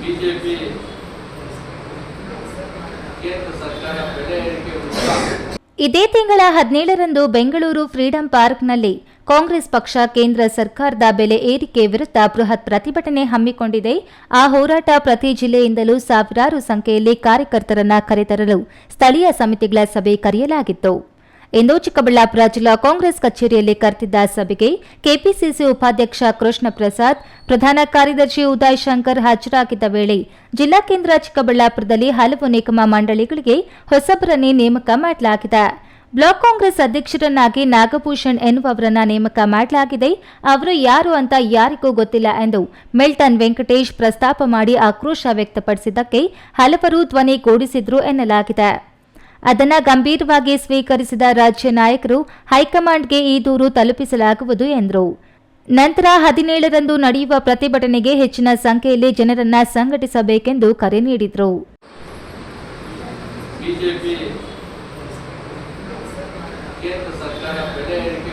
BJP ಕೇಂದ್ರ ಸರ್ಕಾರ ಬೆಲೆ ಏರಿಕೆ ಇದೇ ತಿಂಗಳ 17ರಂದು ಬೆಂಗಳೂರು ಫ್ರೀಡಂ ಪಾರ್ಕ್ನಲ್ಲಿ ಕಾಂಗ್ರೆಸ್ ಪಕ್ಷ ಕೇಂದ್ರ ಸರ್ಕಾರದ ಬೆಲೆ ಏರಿಕೆ ವಿರುದ್ಧ ಬೃಹತ್ ಪ್ರತಿಭಟನೆ ಹಮ್ಮಿಕೊಂಡಿದೆ. ಆ ಹೋರಾಟ ಪ್ರತಿ ಜಿಲ್ಲೆಯಿಂದಲೂ ಸಾವಿರಾರು ಸಂಖ್ಯೆಯಲ್ಲಿ ಕಾರ್ಯಕರ್ತರನ್ನ ಕರೆತರಲು ಸ್ಥಳೀಯ ಸಮಿತಿಗಳ ಸಭೆ ಕರೆಯಲಾಗಿತ್ತು. ಇಂದು ಚಿಕ್ಕಬಳ್ಳಾಪುರ ಜಿಲ್ಲಾ ಕಾಂಗ್ರೆಸ್ ಕಚೇರಿಯಲ್ಲಿ ಕರೆದಿದ್ದ ಸಭೆಗೆ ಕೆಪಿಸಿಸಿ ಉಪಾಧ್ಯಕ್ಷ ಕೃಷ್ಣ ಪ್ರಸಾದ್, ಪ್ರಧಾನ ಕಾರ್ಯದರ್ಶಿ ಉದಯ್ ಶಂಕರ್ ಹಾಜರಾಗಿದ್ದ ವೇಳೆ ಜಿಲ್ಲಾ ಕೇಂದ್ರ ಚಿಕ್ಕಬಳ್ಳಾಪುರದಲ್ಲಿ ಹಲವು ನಿಗಮ ಮಂಡಳಿಗಳಿಗೆ ಹೊಸಬರನ್ನೇ ನೇಮಕ ಮಾಡಲಾಗಿದೆ. ಬ್ಲಾಕ್ ಕಾಂಗ್ರೆಸ್ ಅಧ್ಯಕ್ಷರನ್ನಾಗಿ ನಾಗಭೂಷಣ್ ಎನ್ನುವವರನ್ನ ನೇಮಕ ಮಾಡಲಾಗಿದೆ. ಅವರು ಯಾರು ಅಂತ ಯಾರಿಗೂ ಗೊತ್ತಿಲ್ಲ ಎಂದು ಮಿಲ್ಟನ್ ವೆಂಕಟೇಶ್ ಪ್ರಸ್ತಾಪ ಮಾಡಿ ಆಕ್ರೋಶ ವ್ಯಕ್ತಪಡಿಸಿದ್ದಕ್ಕೆ ಹಲವರು ಧ್ವನಿಗೂಡಿಸಿದ್ರು ಎನ್ನಲಾಗಿದೆ. ಅದನ್ನು ಗಂಭೀರವಾಗಿ ಸ್ವೀಕರಿಸಿದ ರಾಜ್ಯ ನಾಯಕರು ಹೈಕಮಾಂಡ್ಗೆ ಈ ದೂರು ತಲುಪಿಸಲಾಗುವುದು ಎಂದರು. ನಂತರ 17ರಂದು ನಡೆಯುವ ಪ್ರತಿಭಟನೆಗೆ ಹೆಚ್ಚಿನ ಸಂಖ್ಯೆಯಲ್ಲಿ ಜನರನ್ನ ಸಂಘಟಿಸಬೇಕೆಂದು ಕರೆ ನೀಡಿದರು. ಬಿಜೆಪಿ ಕೇಂದ್ರ ಸರ್ಕಾರ ಬೆಲೆ ಏರಿಕೆ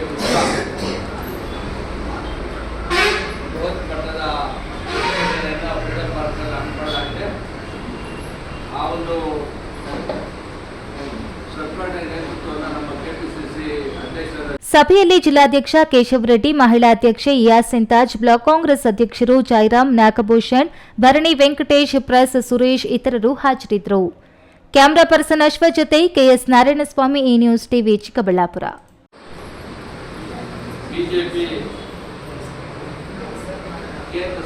ಬೃಹತ್ ಮಟ್ಟದ ಫ್ರೀಡಂ ಪಾರ್ಕ್ನಲ್ಲಿ ಹಮ್ಮಿಕೊಳ್ಳಲಾಗಿದೆ. ಆ ಒಂದು ಸಭೆಯಲ್ಲಿ ಜಿಲ್ಲಾಧ್ಯಕ್ಷ ಕೇಶವರೆಡ್ಡಿ, ಮಹಿಳಾ ಅಧ್ಯಕ್ಷೆ ಯಾಸಿನ್ ತಾಜ್, ಬ್ಲಾಕ್ ಕಾಂಗ್ರೆಸ್ ಅಧ್ಯಕ್ಷರು ಜೈರಾಮ್, ನಾಗಭೂಷಣ್, ಭರಣಿ ವೆಂಕಟೇಶ್, ಪ್ರೆಸ್ ಸುರೇಶ್ ಇತರರು ಹಾಜರಿದ್ದರು. ಕ್ಯಾಮರಾ ಪರ್ಸನ್ ಅಶ್ವಥ್ ಜೊತೆ ಕೆಎಸ್ ನಾರಾಯಣಸ್ವಾಮಿ, ಈ ನ್ಯೂಸ್ ಟಿವಿ, ಚಿಕ್ಕಬಳ್ಳಾಪುರ. ಬಿಜೆಪಿ ಕೇಂದ್ರ